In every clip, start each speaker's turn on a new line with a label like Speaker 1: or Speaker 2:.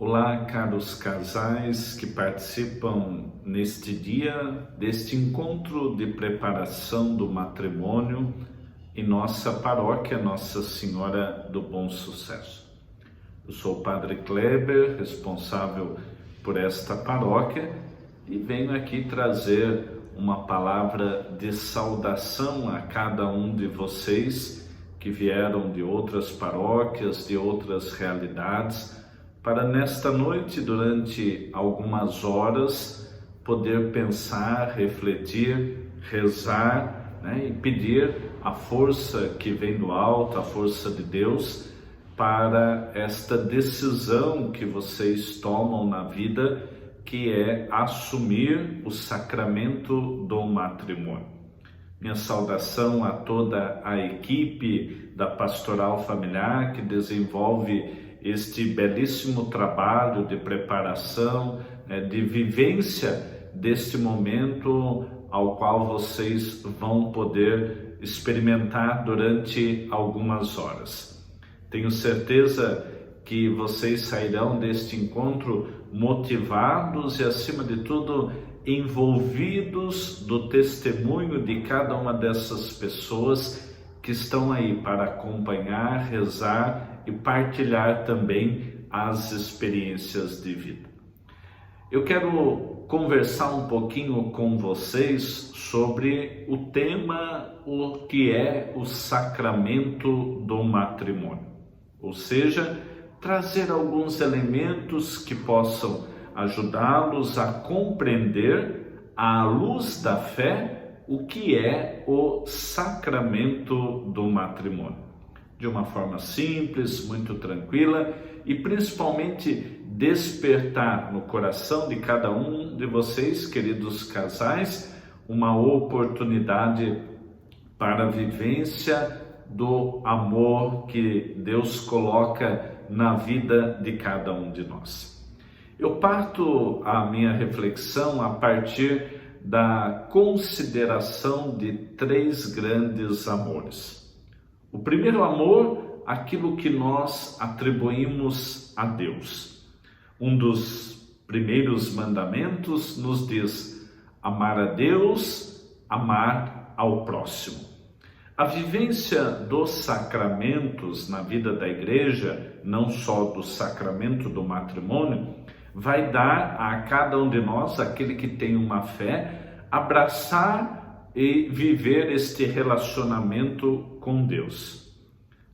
Speaker 1: Olá, caros casais que participam neste dia deste encontro de preparação do matrimônio em nossa paróquia Nossa Senhora do Bom Sucesso. Eu sou o Padre Kleber, responsável por esta paróquia, e venho aqui trazer uma palavra de saudação a cada um de vocês que vieram de outras paróquias, de outras realidades, para nesta noite, durante algumas horas, poder pensar, refletir, rezar, e pedir a força que vem do alto, a força de Deus, para esta decisão que vocês tomam na vida, que é assumir o sacramento do matrimônio. Minha saudação a toda a equipe da Pastoral Familiar que desenvolve este belíssimo trabalho de preparação, de vivência deste momento ao qual vocês vão poder experimentar durante algumas horas. Tenho certeza que vocês sairão deste encontro motivados e, acima de tudo, envolvidos do testemunho de cada uma dessas pessoas que estão aí para acompanhar, rezar e partilhar também as experiências de vida. Eu quero conversar um pouquinho com vocês sobre o tema, o que é o sacramento do matrimônio. Ou seja, trazer alguns elementos que possam ajudá-los a compreender, à luz da fé, o que é o sacramento do matrimônio. De uma forma simples, muito tranquila e principalmente despertar no coração de cada um de vocês, queridos casais, uma oportunidade para a vivência do amor que Deus coloca na vida de cada um de nós. Eu parto a minha reflexão a partir da consideração de três grandes amores. O primeiro amor, aquilo que nós atribuímos a Deus. Um dos primeiros mandamentos nos diz amar a Deus, amar ao próximo. A vivência dos sacramentos na vida da igreja, não só do sacramento do matrimônio, vai dar a cada um de nós, aquele que tem uma fé, abraçar e viver este relacionamento com Deus.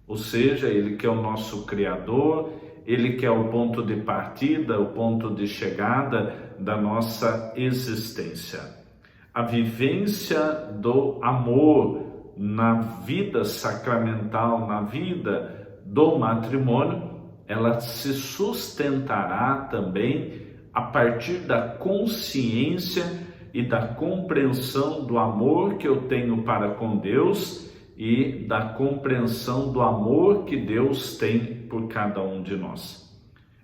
Speaker 1: Ou seja, Ele que é o nosso Criador, Ele que é o ponto de partida, o ponto de chegada da nossa existência. A vivência do amor na vida sacramental, na vida do matrimônio, ela se sustentará também a partir da consciência e da compreensão do amor que eu tenho para com Deus e da compreensão do amor que Deus tem por cada um de nós.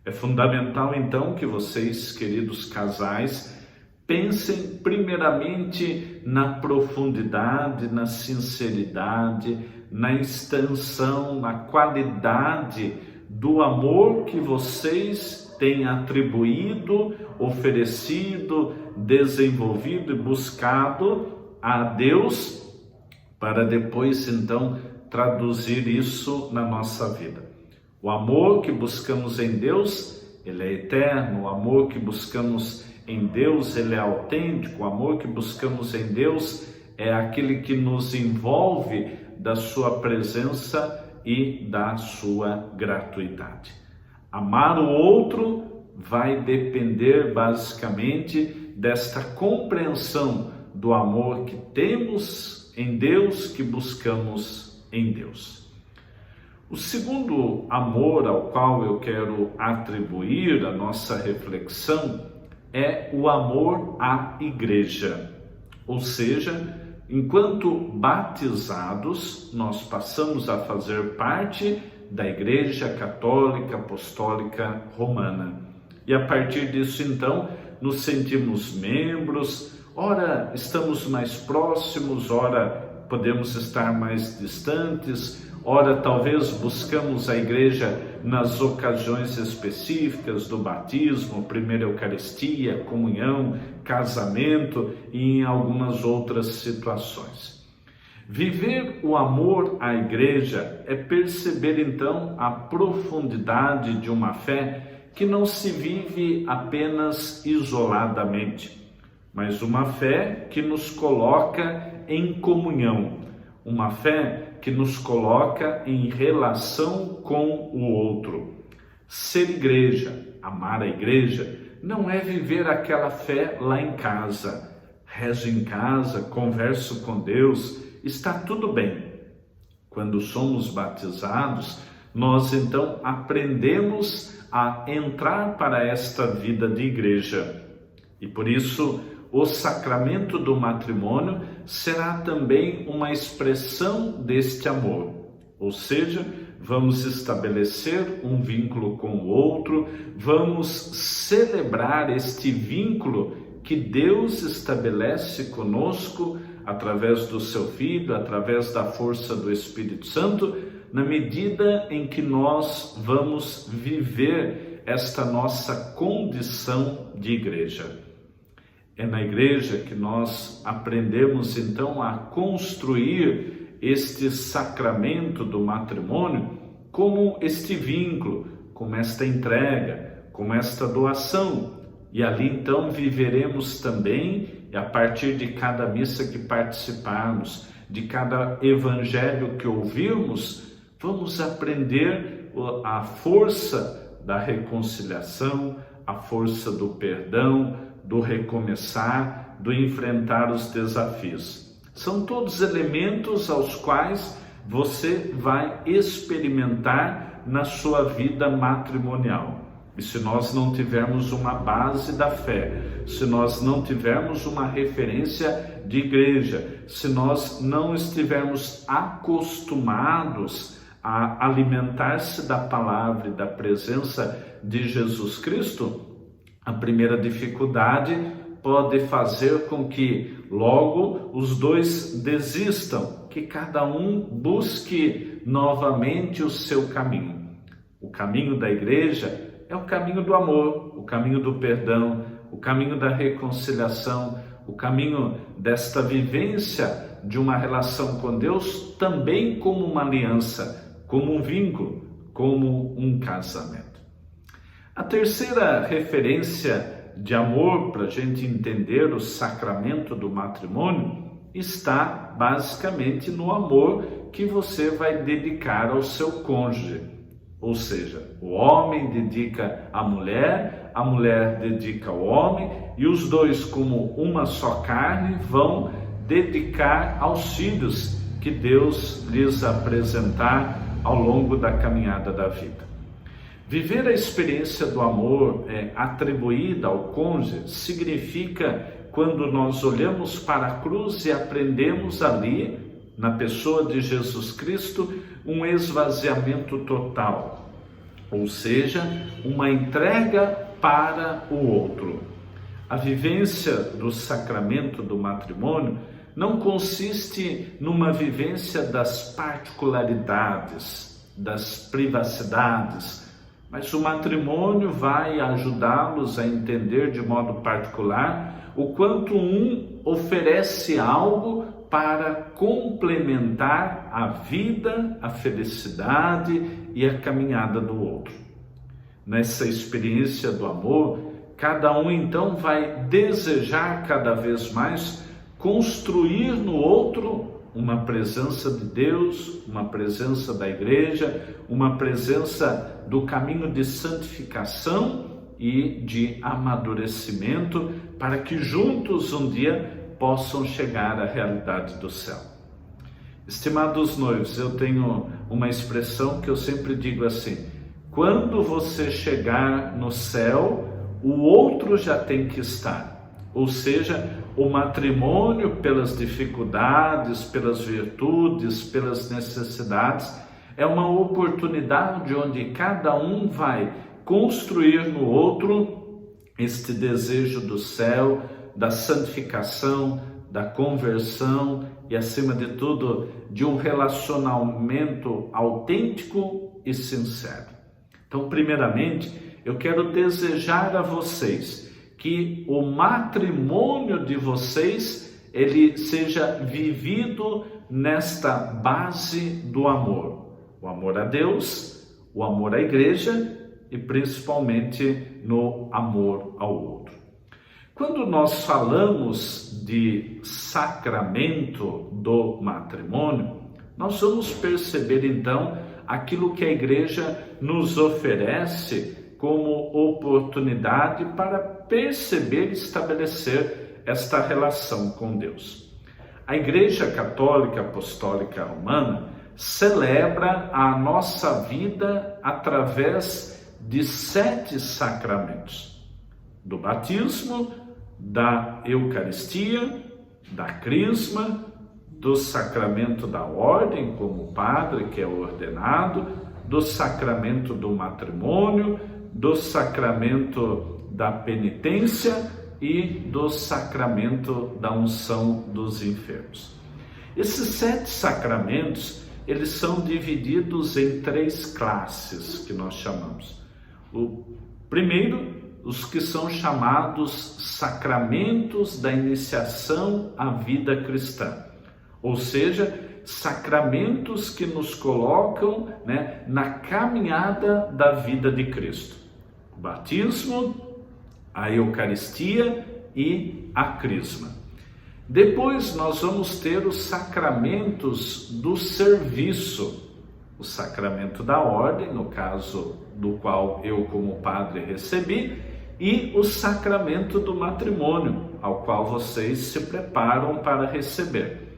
Speaker 1: É fundamental, então, que vocês, queridos casais, pensem primeiramente na profundidade, na sinceridade, na extensão, na qualidade do amor que vocês têm atribuído, oferecido, desenvolvido e buscado a Deus, para depois então traduzir isso na nossa vida. O amor que buscamos em Deus, ele é eterno. O amor que buscamos em Deus, ele é autêntico. O amor que buscamos em Deus é aquele que nos envolve da sua presença e da sua gratuidade. Amar o outro vai depender basicamente desta compreensão do amor que temos em Deus, que buscamos em Deus. O segundo amor ao qual eu quero atribuir a nossa reflexão é o amor à igreja. Ou seja, enquanto batizados, nós passamos a fazer parte da Igreja Católica Apostólica Romana. E a partir disso, então, nos sentimos membros, ora estamos mais próximos, ora podemos estar mais distantes, ora talvez buscamos a igreja nas ocasiões específicas do batismo, primeira Eucaristia, comunhão, casamento e em algumas outras situações. Viver o amor à igreja é perceber então a profundidade de uma fé que não se vive apenas isoladamente, mas uma fé que nos coloca em comunhão, uma fé que nos coloca em relação com o outro. Ser igreja, amar a igreja, não é viver aquela fé lá em casa. Rezo em casa, converso com Deus, está tudo bem. Quando somos batizados, nós então aprendemos a entrar para esta vida de igreja. E por isso, o sacramento do matrimônio será também uma expressão deste amor. Ou seja, vamos estabelecer um vínculo com o outro, vamos celebrar este vínculo que Deus estabelece conosco através do seu Filho, através da força do Espírito Santo, na medida em que nós vamos viver esta nossa condição de igreja. É na igreja que nós aprendemos então a construir este sacramento do matrimônio como este vínculo, como esta entrega, como esta doação. E ali então viveremos também, a partir de cada missa que participarmos, de cada evangelho que ouvirmos, vamos aprender a força da reconciliação, a força do perdão, do recomeçar, do enfrentar os desafios. São todos elementos aos quais você vai experimentar na sua vida matrimonial. E se nós não tivermos uma base da fé, se nós não tivermos uma referência de igreja, se nós não estivermos acostumados a alimentar-se da palavra e da presença de Jesus Cristo, a primeira dificuldade pode fazer com que logo os dois desistam, que cada um busque novamente o seu caminho. O caminho da igreja é o caminho do amor, o caminho do perdão, o caminho da reconciliação, o caminho desta vivência de uma relação com Deus também como uma aliança, como um vínculo, como um casamento. A terceira referência de amor para a gente entender o sacramento do matrimônio está basicamente no amor que você vai dedicar ao seu cônjuge. Ou seja, o homem dedica à mulher, a mulher dedica ao homem, e os dois, como uma só carne, vão dedicar aos filhos que Deus lhes apresentar ao longo da caminhada da vida. Viver a experiência do amor atribuída ao cônjuge significa, quando nós olhamos para a cruz e aprendemos ali, na pessoa de Jesus Cristo, um esvaziamento total, ou seja, uma entrega para o outro. A vivência do sacramento do matrimônio não consiste numa vivência das particularidades, das privacidades, mas o matrimônio vai ajudá-los a entender de modo particular o quanto um oferece algo para complementar a vida, a felicidade e a caminhada do outro. Nessa experiência do amor, cada um então vai desejar cada vez mais construir no outro uma presença de Deus, uma presença da igreja, uma presença do caminho de santificação e de amadurecimento, para que juntos um dia possam chegar à realidade do céu. Estimados noivos, eu tenho uma expressão que eu sempre digo assim: quando você chegar no céu, o outro já tem que estar. Ou seja, o matrimônio, pelas dificuldades, pelas virtudes, pelas necessidades, é uma oportunidade onde cada um vai construir no outro este desejo do céu, da santificação, da conversão e, acima de tudo, de um relacionamento autêntico e sincero. Então, primeiramente, eu quero desejar a vocês que o matrimônio de vocês ele seja vivido nesta base do amor. O amor a Deus, o amor à igreja e principalmente no amor ao outro. Quando nós falamos de sacramento do matrimônio, nós vamos perceber então aquilo que a igreja nos oferece como oportunidade para perceber e estabelecer esta relação com Deus. A Igreja Católica Apostólica Romana celebra a nossa vida através de 7 sacramentos: do batismo, da Eucaristia, da Crisma, do sacramento da ordem, como padre que é ordenado, do sacramento do matrimônio, do sacramento da penitência e do sacramento da unção dos enfermos. Esses 7 sacramentos, eles são divididos em 3 classes que nós chamamos. O primeiro, os que são chamados sacramentos da iniciação à vida cristã, ou seja, sacramentos que nos colocam, na caminhada da vida de Cristo. O batismo, a Eucaristia e a Crisma. Depois nós vamos ter os sacramentos do serviço, o sacramento da ordem, no caso do qual eu como padre recebi, e o sacramento do matrimônio, ao qual vocês se preparam para receber.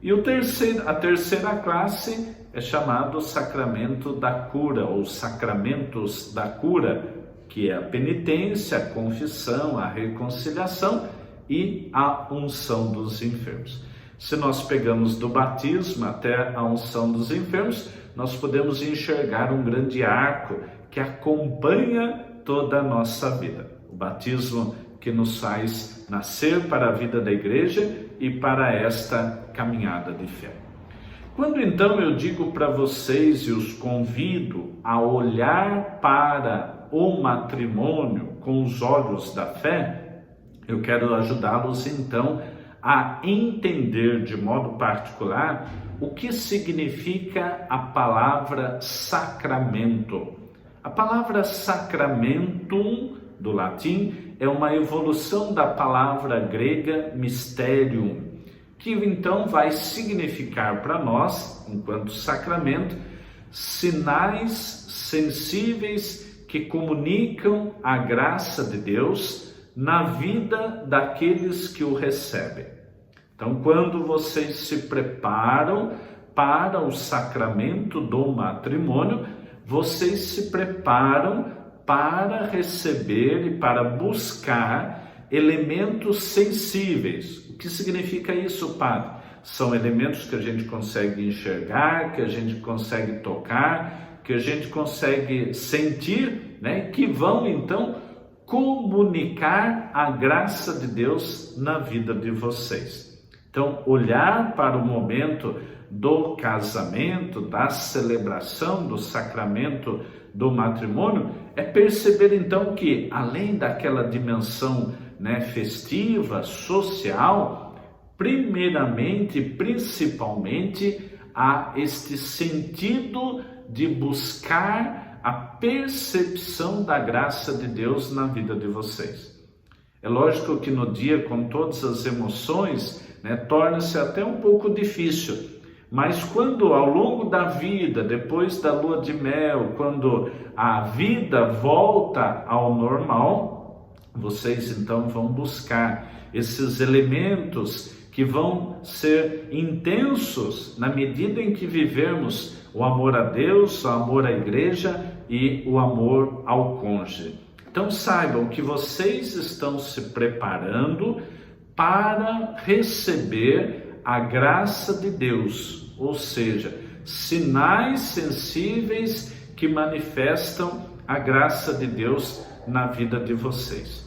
Speaker 1: E a terceira classe é chamado sacramento da cura, ou sacramentos da cura, que é a penitência, a confissão, a reconciliação e a unção dos enfermos. Se nós pegamos do batismo até a unção dos enfermos, nós podemos enxergar um grande arco que acompanha toda a nossa vida. O batismo que nos faz nascer para a vida da igreja e para esta caminhada de fé. Quando então eu digo para vocês e os convido a olhar para o matrimônio com os olhos da fé, eu quero ajudá-los então a entender de modo particular o que significa a palavra sacramento. A palavra sacramentum, do latim, é uma evolução da palavra grega mysterium, que então vai significar para nós, enquanto sacramento, sinais sensíveis que comunicam a graça de Deus na vida daqueles que o recebem. Então, quando vocês se preparam para o sacramento do matrimônio, vocês se preparam para receber e para buscar elementos sensíveis. O que significa isso, padre? São elementos que a gente consegue enxergar, que a gente consegue tocar, que a gente consegue sentir, que vão então comunicar a graça de Deus na vida de vocês. Então, olhar para o momento do casamento, da celebração do sacramento do matrimônio, é perceber então que, além daquela dimensão festiva, social, primeiramente, principalmente, há este sentido de buscar a percepção da graça de Deus na vida de vocês. É lógico que no dia, com todas as emoções, torna-se até um pouco difícil. Mas quando ao longo da vida, depois da lua de mel, quando a vida volta ao normal, vocês então vão buscar esses elementos que vão ser intensos na medida em que vivermos o amor a Deus, o amor à igreja e o amor ao cônjuge. Então saibam que vocês estão se preparando para receber a graça de Deus, ou seja, sinais sensíveis que manifestam a graça de Deus na vida de vocês.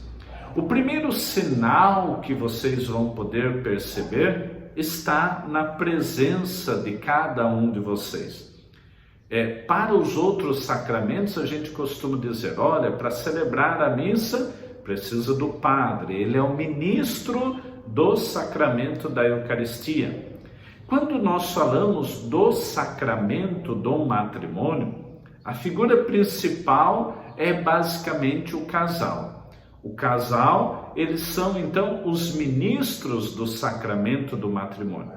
Speaker 1: O primeiro sinal que vocês vão poder perceber está na presença de cada um de vocês. Para os outros sacramentos, a gente costuma dizer, olha, para celebrar a missa, precisa do padre, ele é o ministro do sacramento da Eucaristia. Quando nós falamos do sacramento do matrimônio, a figura principal é basicamente o casal. O casal, eles são então os ministros do sacramento do matrimônio.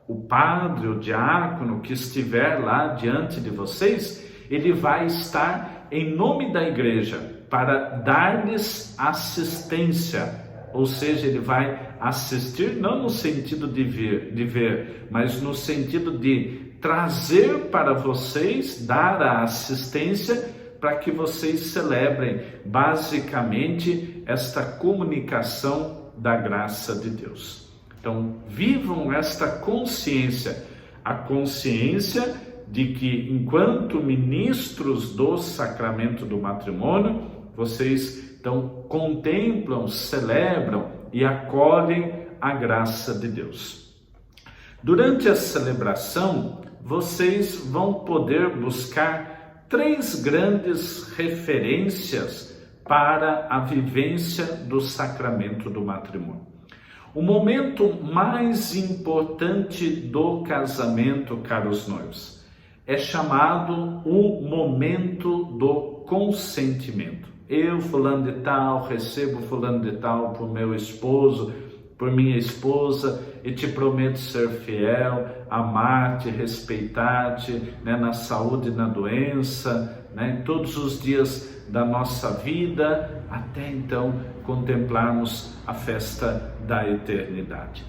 Speaker 1: O padre, o diácono que estiver lá diante de vocês, ele vai estar em nome da igreja para dar-lhes assistência, ou seja, ele vai assistir não no sentido de ver, mas no sentido de trazer para vocês, dar a assistência para que vocês celebrem basicamente esta comunicação da graça de Deus. Então, vivam esta consciência, a consciência de que, enquanto ministros do sacramento do matrimônio, vocês então contemplam, celebram e acolhem a graça de Deus. Durante a celebração, vocês vão poder buscar 3 grandes referências para a vivência do sacramento do matrimônio. O momento mais importante do casamento, caros noivos, é chamado o momento do consentimento. Eu, fulano de tal, recebo fulano de tal por meu esposo, por minha esposa, e te prometo ser fiel, amar-te, respeitar-te, na saúde e na doença, em todos os dias da nossa vida, até então contemplarmos a festa da eternidade.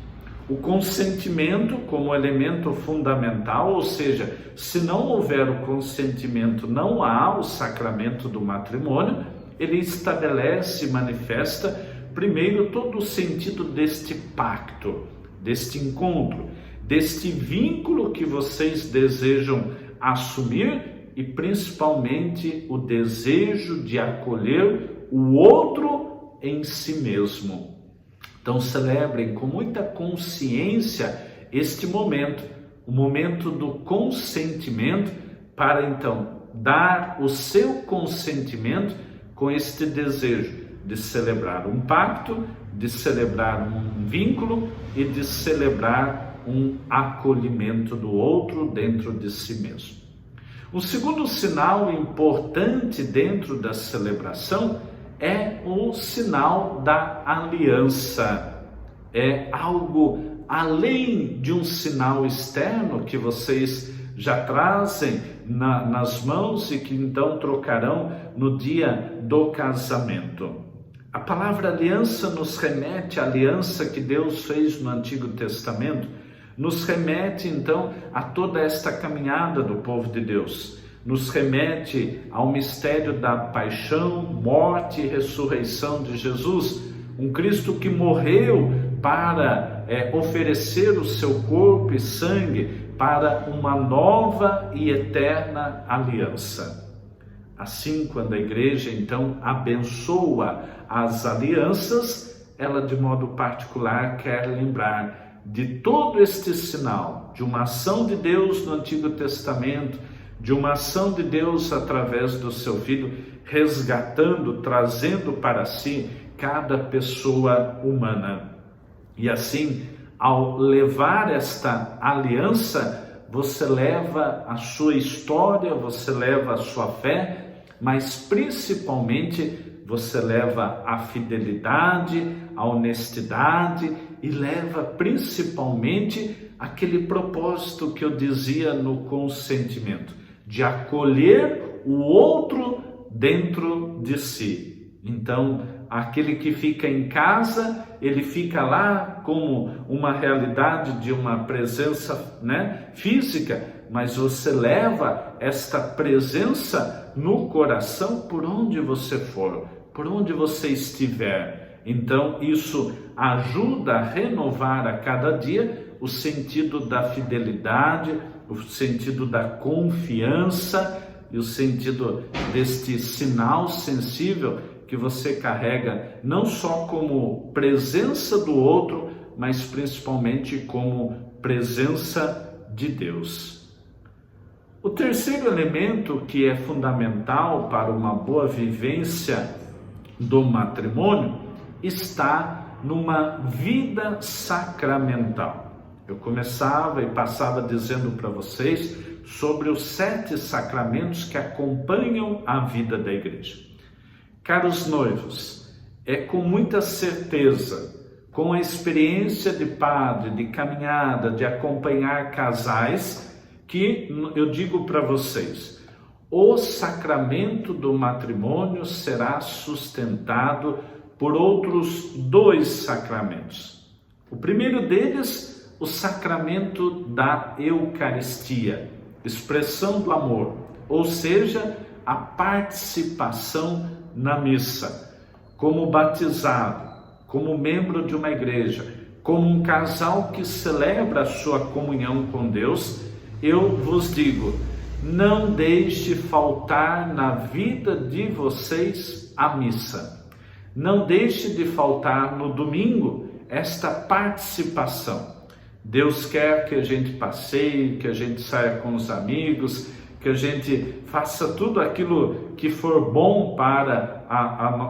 Speaker 1: O consentimento como elemento fundamental, ou seja, se não houver o consentimento, não há o sacramento do matrimônio. Ele estabelece e manifesta, primeiro, todo o sentido deste pacto, deste encontro, deste vínculo que vocês desejam assumir e, principalmente, o desejo de acolher o outro em si mesmo. Então, celebrem com muita consciência este momento, o momento do consentimento, para, então, dar o seu consentimento com este desejo de celebrar um pacto, de celebrar um vínculo e de celebrar um acolhimento do outro dentro de si mesmo. O segundo sinal importante dentro da celebração é o sinal da aliança. É algo além de um sinal externo que vocês já trazem nas mãos e que então trocarão no dia do casamento. A palavra aliança nos remete à aliança que Deus fez no Antigo Testamento, nos remete então a toda esta caminhada do povo de Deus, nos remete ao mistério da paixão, morte e ressurreição de Jesus, um Cristo que morreu para oferecer o seu corpo e sangue para uma nova e eterna aliança. Assim, quando a igreja então abençoa as alianças, ela de modo particular quer lembrar de todo este sinal, de uma ação de Deus no Antigo Testamento, de uma ação de Deus através do seu Filho, resgatando, trazendo para si cada pessoa humana. E assim, ao levar esta aliança, você leva a sua história, você leva a sua fé, mas principalmente você leva a fidelidade, a honestidade e leva principalmente aquele propósito que eu dizia no consentimento, de acolher o outro dentro de si. Então, aquele que fica em casa, ele fica lá como uma realidade de uma presença, física, mas você leva esta presença no coração por onde você for, por onde você estiver. Então, isso ajuda a renovar a cada dia o sentido da fidelidade, o sentido da confiança e o sentido deste sinal sensível que você carrega não só como presença do outro, mas principalmente como presença de Deus. O terceiro elemento que é fundamental para uma boa vivência do matrimônio está numa vida sacramental. Eu começava e passava dizendo para vocês sobre os 7 sacramentos que acompanham a vida da igreja. Caros noivos, é com muita certeza, com a experiência de padre, de caminhada, de acompanhar casais, que eu digo para vocês, o sacramento do matrimônio será sustentado por outros 2 sacramentos. O primeiro deles, o sacramento da Eucaristia, expressão do amor, ou seja, a participação na missa, como batizado, como membro de uma igreja, como um casal que celebra a sua comunhão com Deus. Eu vos digo, não deixe faltar na vida de vocês a missa. Não deixe de faltar no domingo esta participação. Deus quer que a gente passeie, que a gente saia com os amigos, que a gente faça tudo aquilo que for bom para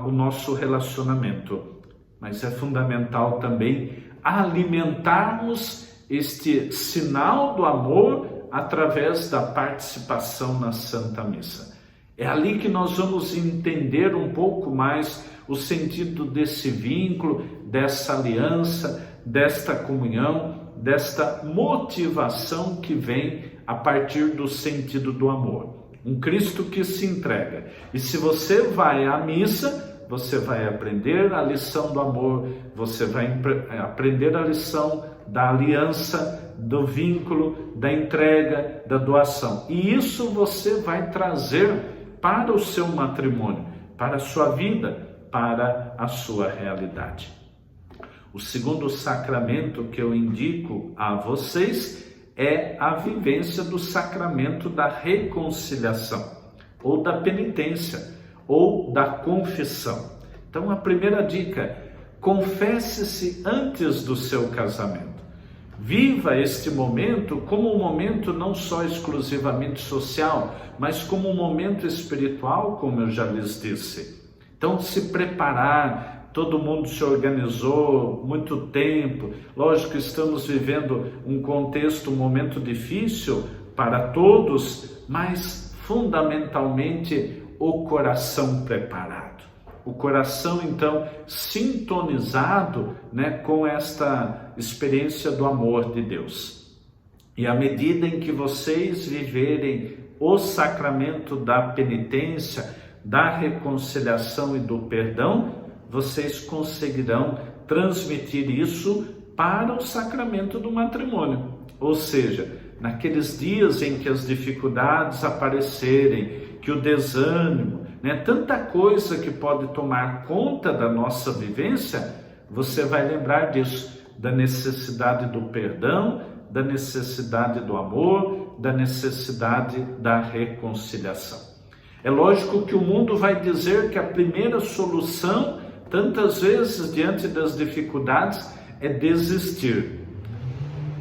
Speaker 1: o nosso relacionamento. Mas é fundamental também alimentarmos este sinal do amor através da participação na Santa Missa. É ali que nós vamos entender um pouco mais o sentido desse vínculo, dessa aliança, desta comunhão, desta motivação que vem a partir do sentido do amor. Um Cristo que se entrega. E se você vai à missa, você vai aprender a lição do amor, você vai aprender a lição da aliança, do vínculo, da entrega, da doação. E isso você vai trazer para o seu matrimônio, para a sua vida, para a sua realidade. O segundo sacramento que eu indico a vocês é a vivência do sacramento da reconciliação, ou da penitência, ou da confissão. Então, a primeira dica: confesse-se antes do seu casamento. Viva este momento como um momento não só exclusivamente social, mas como um momento espiritual, como eu já lhes disse. Então, se preparar, todo mundo se organizou, muito tempo. Lógico, estamos vivendo um contexto, um momento difícil para todos, mas fundamentalmente o coração preparado. O coração, então, sintonizado, com esta experiência do amor de Deus. E à medida em que vocês viverem o sacramento da penitência, da reconciliação e do perdão, vocês conseguirão transmitir isso para o sacramento do matrimônio. Ou seja, naqueles dias em que as dificuldades aparecerem, que o desânimo, tanta coisa que pode tomar conta da nossa vivência, você vai lembrar disso, da necessidade do perdão, da necessidade do amor, da necessidade da reconciliação. É lógico que o mundo vai dizer que a primeira solução, tantas vezes diante das dificuldades, é desistir.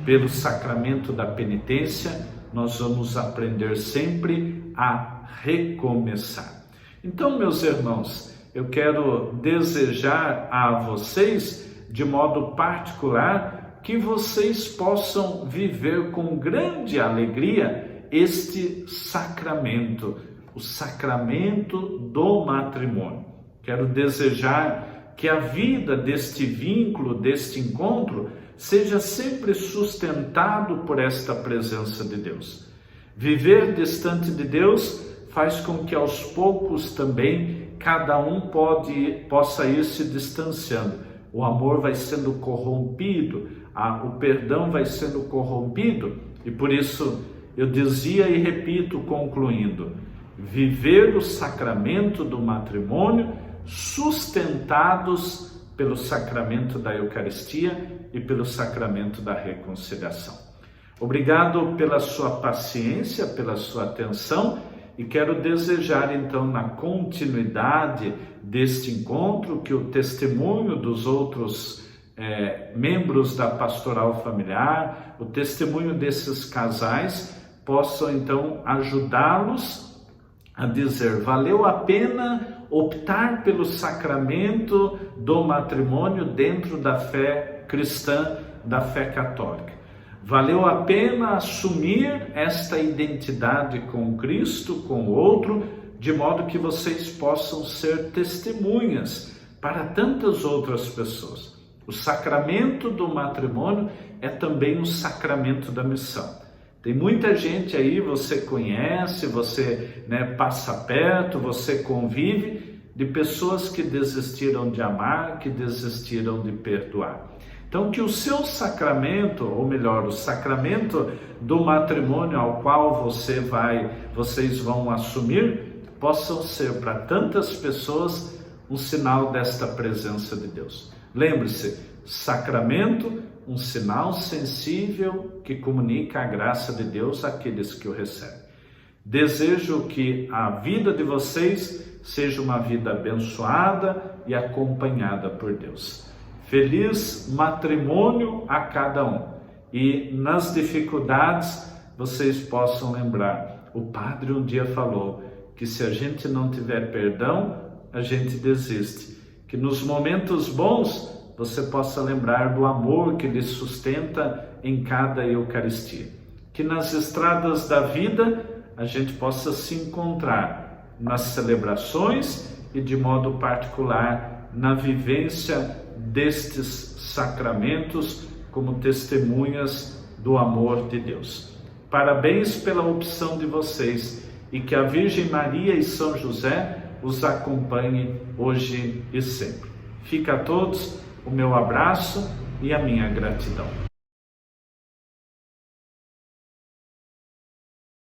Speaker 1: Pelo sacramento da penitência, nós vamos aprender sempre a recomeçar. Então, meus irmãos, eu quero desejar a vocês, de modo particular, que vocês possam viver com grande alegria este sacramento, o sacramento do matrimônio. Quero desejar que a vida deste vínculo, deste encontro, seja sempre sustentado por esta presença de Deus. Viver distante de Deus faz com que aos poucos também cada um possa ir se distanciando. O amor vai sendo corrompido, o perdão vai sendo corrompido, e por isso eu dizia e repito, concluindo: viver o sacramento do matrimônio sustentados pelo sacramento da Eucaristia e pelo sacramento da reconciliação. Obrigado pela sua paciência, pela sua atenção, E quero desejar então, na continuidade deste encontro, que o testemunho dos outros membros da pastoral familiar, o testemunho desses casais, possam então ajudá-los a dizer: valeu a pena optar pelo sacramento do matrimônio dentro da fé cristã, da fé católica. Valeu a pena assumir esta identidade com Cristo, com o outro, de modo que vocês possam ser testemunhas para tantas outras pessoas. O sacramento do matrimônio é também um sacramento da missão. Tem muita gente aí, você conhece, você passa perto, você convive, de pessoas que desistiram de amar, que desistiram de perdoar. Então, que o seu sacramento, ou melhor, o sacramento do matrimônio ao qual vocês vão assumir, possam ser para tantas pessoas um sinal desta presença de Deus. Lembre-se, sacramento, um sinal sensível que comunica a graça de Deus àqueles que o recebem. Desejo que a vida de vocês seja uma vida abençoada e acompanhada por Deus. Feliz matrimônio a cada um. E nas dificuldades vocês possam lembrar, o padre um dia falou que se a gente não tiver perdão, a gente desiste. Que nos momentos bons você possa lembrar do amor que lhe sustenta em cada Eucaristia. Que nas estradas da vida a gente possa se encontrar nas celebrações e de modo particular na vivência destes sacramentos como testemunhas do amor de Deus. Parabéns pela opção de vocês e que a Virgem Maria e São José os acompanhe hoje e sempre. Fica a todos o meu abraço e a minha gratidão.